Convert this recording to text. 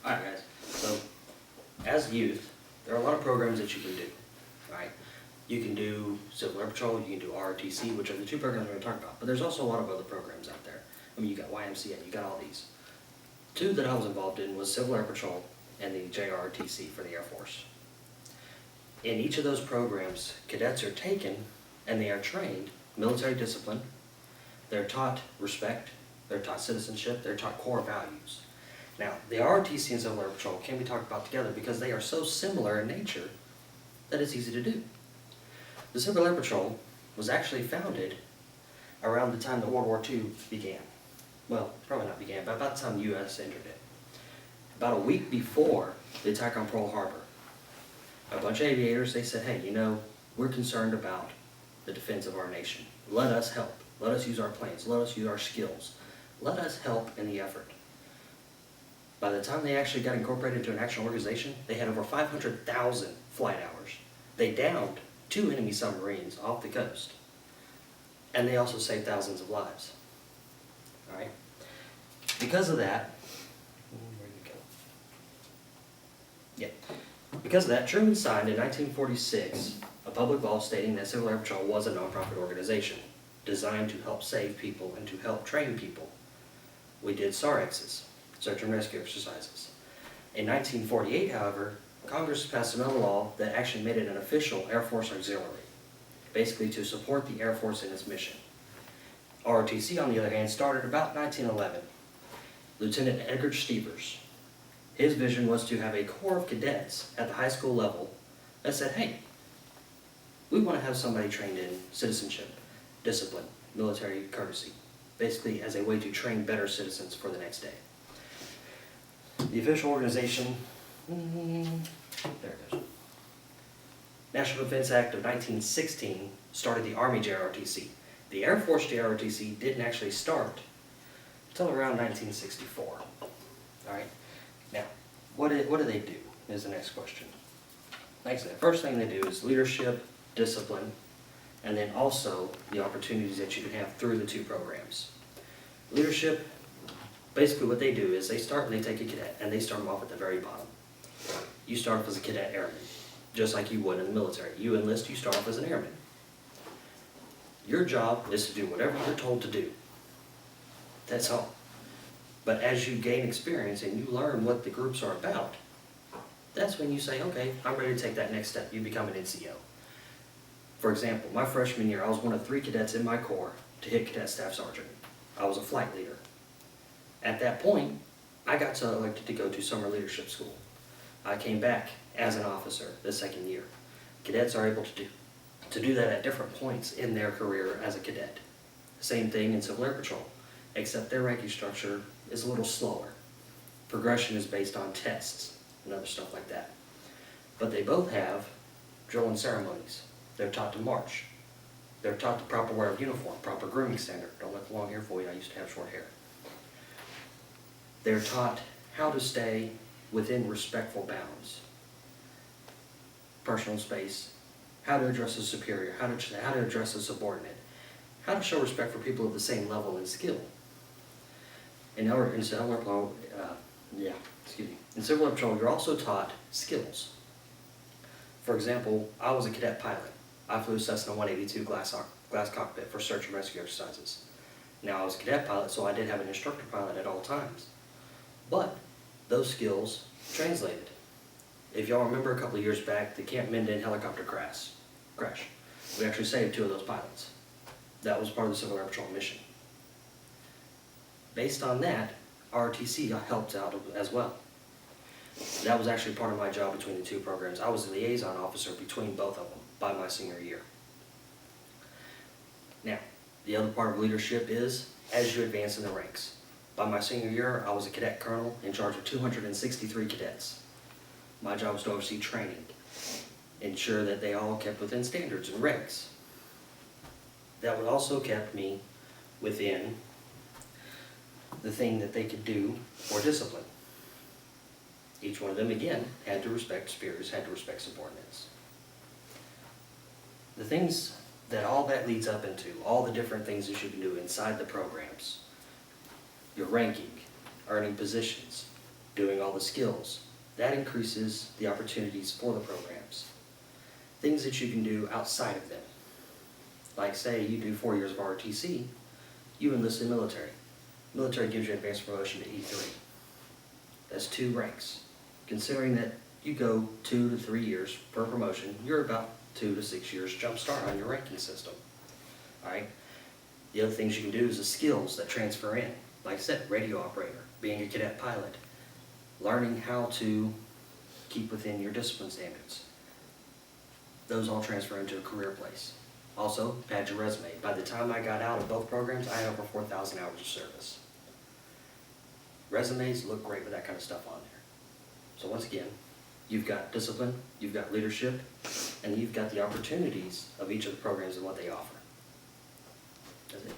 Alright guys, so as youth, there are a lot of programs that you can do, right? You can do Civil Air Patrol, you can do ROTC, which are the two programs we're going to talk about, but there's also a lot of other programs out there. I mean, you got YMCA, you got all these. Two that I was involved in was Civil Air Patrol and the JROTC for the Air Force. In each of those programs, cadets are taken and they are trained military discipline, they're taught respect, they're taught citizenship, they're taught core values. Now, the ROTC and Civil Air Patrol can be talked about together because they are so similar in nature that it's easy to do. The Civil Air Patrol was actually founded around the time that World War II began. Well, probably not began, but about the time the U.S. entered it. About a week before the attack on Pearl Harbor, a bunch of aviators, they said, hey, you know, we're concerned about the defense of our nation. Let us help. Let us use our planes. Let us use our skills. Let us help in the effort. By the time they actually got incorporated into an actual organization, they had over 500,000 flight hours. They downed 2 enemy submarines off the coast. And they also saved thousands of lives. All right? Because of that, where did it go? Yeah. Because of that, Truman signed in 1946 a public law stating that Civil Air Patrol was a nonprofit organization designed to help save people and to help train people. We did SAREXs, search and rescue exercises. In 1948, however, Congress passed another law that actually made it an official Air Force auxiliary, basically to support the Air Force in its mission. ROTC, on the other hand, started about 1911. Lieutenant Edgar Stevers, his vision was to have a corps of cadets at the high school level that said, hey, we want to have somebody trained in citizenship, discipline, military courtesy, basically as a way to train better citizens for the next day. The official organization, there it goes. National Defense Act of 1916 started the Army JROTC. The Air Force JROTC didn't actually start until around 1964. All right. Now, what do they do is the next question. Like I said, first thing they do is leadership, discipline, and then also the opportunities that you can have through the two programs. Leadership, basically what they do is they start and they take a cadet and they start them off at the very bottom. You start off as a cadet airman, just like you would in the military. You enlist, you start off as an airman. Your job is to do whatever you're told to do. That's all. But as you gain experience and you learn what the groups are about, that's when you say, okay, I'm ready to take that next step. You become an NCO. For example, my freshman year, I was one of 3 cadets in my corps to hit Cadet Staff Sergeant. I was a flight leader. At that point, I got selected to go to summer leadership school. I came back as an officer the second year. Cadets are able to do that at different points in their career as a cadet. Same thing in Civil Air Patrol, except their ranking structure is a little slower. Progression is based on tests and other stuff like that. But they both have drill and ceremonies. They're taught to march. They're taught the proper wear of uniform, proper grooming standard. Don't let the long hair fool you, I used to have short hair. They're taught how to stay within respectful bounds. Personal space, how to address a superior, how to address a subordinate, how to show respect for people of the same level and skill. In Civil Air Patrol, in Civil Air Patrol, you're also taught skills. For example, I was a cadet pilot. I flew Cessna 182 glass cockpit for search and rescue exercises. Now, I was a cadet pilot, so I did have an instructor pilot at all times. But those skills translated. If y'all remember a couple of years back, the Camp Minden helicopter crash. We actually saved 2 of those pilots. That was part of the Civil Air Patrol mission. Based on that, ROTC helped out as well. That was actually part of my job between the two programs. I was the liaison officer between both of them by my senior year. Now, the other part of leadership is as you advance in the ranks. By my senior year, I was a cadet colonel in charge of 263 cadets. My job was to oversee training, ensure that they all kept within standards and regs. That would also kept me within the thing that they could do for discipline. Each one of them, again, had to respect superiors, had to respect subordinates. The things that all that leads up into, all the different things that you can do inside the programs, your ranking, earning positions, doing all the skills. That increases the opportunities for the programs. Things that you can do outside of them. Like say you do 4 years of ROTC, you enlist in the military. Military gives you advanced promotion to E3. That's 2 ranks. Considering that you go 2 to 3 years per promotion, you're about 2 to 6 years jump start on your ranking system. All right. The other things you can do is the skills that transfer in. Like I said, radio operator, being a cadet pilot, learning how to keep within your discipline standards. Those all transfer into a career place. Also, pad your resume. By the time I got out of both programs, I had over 4,000 hours of service. Resumes look great with that kind of stuff on there. So once again, you've got discipline, you've got leadership, and you've got the opportunities of each of the programs and what they offer. That's it.